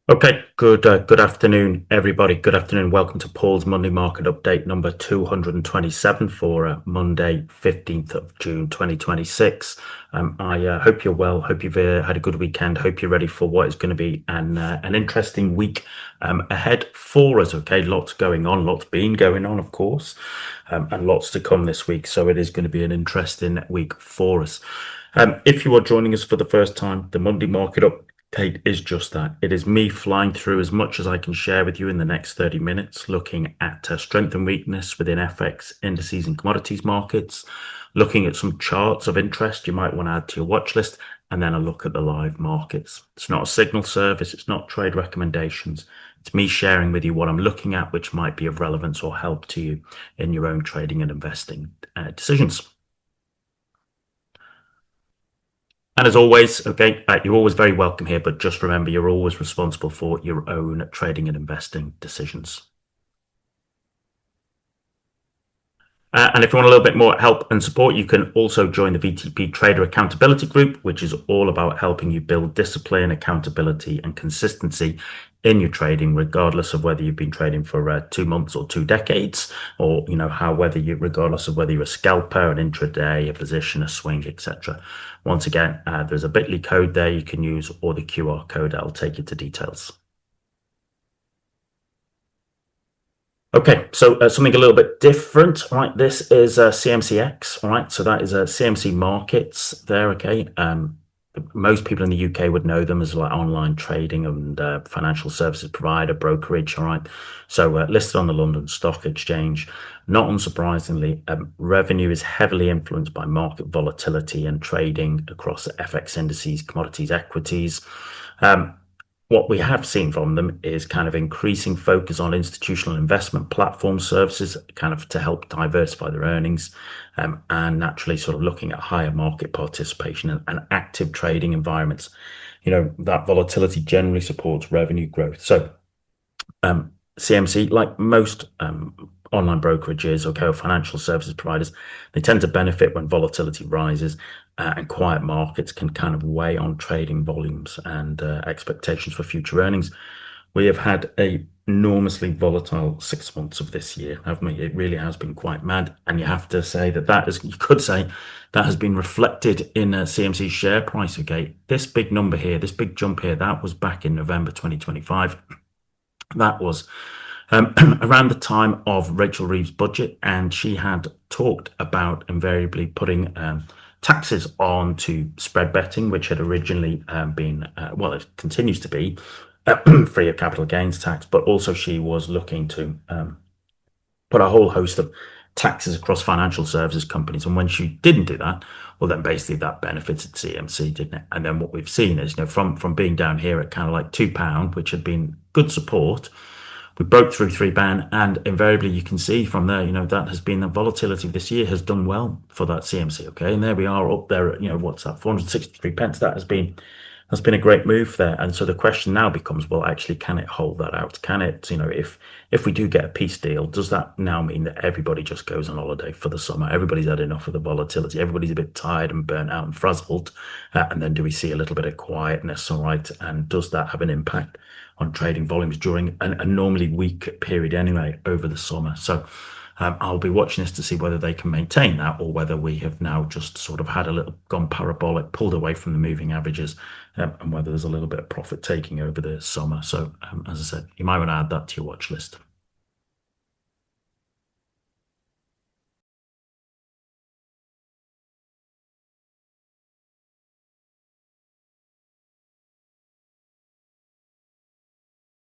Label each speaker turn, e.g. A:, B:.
A: Okay, good afternoon, everybody. Good afternoon. Welcome to Paul's Monday Market Update number 227 for Monday, 15th of June, 2026. I hope you're well. Hope you've had a good weekend. Hope you're ready for what is going to be an interesting week ahead for us. Okay, lots going on, lots been going on, of course, and lots to come this week. So it is going to be an interesting week for us. If you are joining us for the first time, the Monday Market Update is just that. It is me flying through as much as I can share with you in the next 30 minutes, looking at strength and weakness within FX, indices and commodities markets, looking at some charts of interest you might want to add to your watch list, and then a look at the live markets. It's not a signal service. It's not trade recommendations. It's me sharing with you what I'm looking at, which might be of relevance or help to you in your own trading and investing decisions. And as always, okay, you're always very welcome here, but just remember, you're always responsible for your own trading and investing decisions. And if you want a little bit more help and support, you can also join the VTP Trader Accountability Group, which is all about helping you build discipline, accountability, and consistency in your trading, regardless of whether you've been trading for 2 months or 2 decades, or regardless of whether you're a scalper, an intraday, a position, a swing, etc. Once again, there's a bit.ly code there you can use, or the QR code. I'll take you to details. Okay, so something a little bit different, right? This is CMCX, all right? So that is CMC markets there, okay? Most people in the UK would know them as like online trading and financial services provider, brokerage, all right? So listed on the London Stock Exchange. Not unsurprisingly, revenue is heavily influenced by market volatility and trading across FX indices, commodities, equities. What we have seen from them is kind of increasing focus on institutional investment platform services, kind of to help diversify their earnings, and naturally sort of looking at higher market participation and active trading environments. That volatility generally supports revenue growth. So CMC, like most online brokerages or financial services providers, they tend to benefit when volatility rises, and quiet markets can kind of weigh on trading volumes and expectations for future earnings. We have had a enormously volatile 6 months of this year, haven't we? It really has been quite mad, and you have to say you could say that has been reflected in CMC's share price. Okay, this big number here, this big jump here, that was back in November 2025. That was around the time of Rachel Reeves' budget, and she had talked about invariably putting taxes on to spread betting, which had originally been, well, it continues to be free of capital gains tax, but also she was looking to put a whole host of taxes across financial services companies. And when she didn't do that, well, then basically that benefited CMC, didn't it? And then what we've seen is, from being down here at kind of like £2, which had been good support, we broke through £3, and invariably you can see from there, that has been the volatility of this year has done well for that CMC. Okay, and there we are up there at, what's that, 463 pence. That's been a great move there. And so the question now becomes, well, actually, can it hold that out? Can it, if we do get a peace deal, does that now mean that everybody just goes on holiday for the summer? Everybody's had enough of the volatility. Everybody's a bit tired and burnt out and frazzled. And then do we see a little bit of quietness? All right. And does that have an impact on trading volumes during a normally weak period anyway over the summer? So I'll be watching this to see whether they can maintain that, or whether we have now just sort of had gone parabolic, pulled away from the moving averages, and whether there's a little bit of profit taking over the summer. So as I said, you might want to add that to your watch list.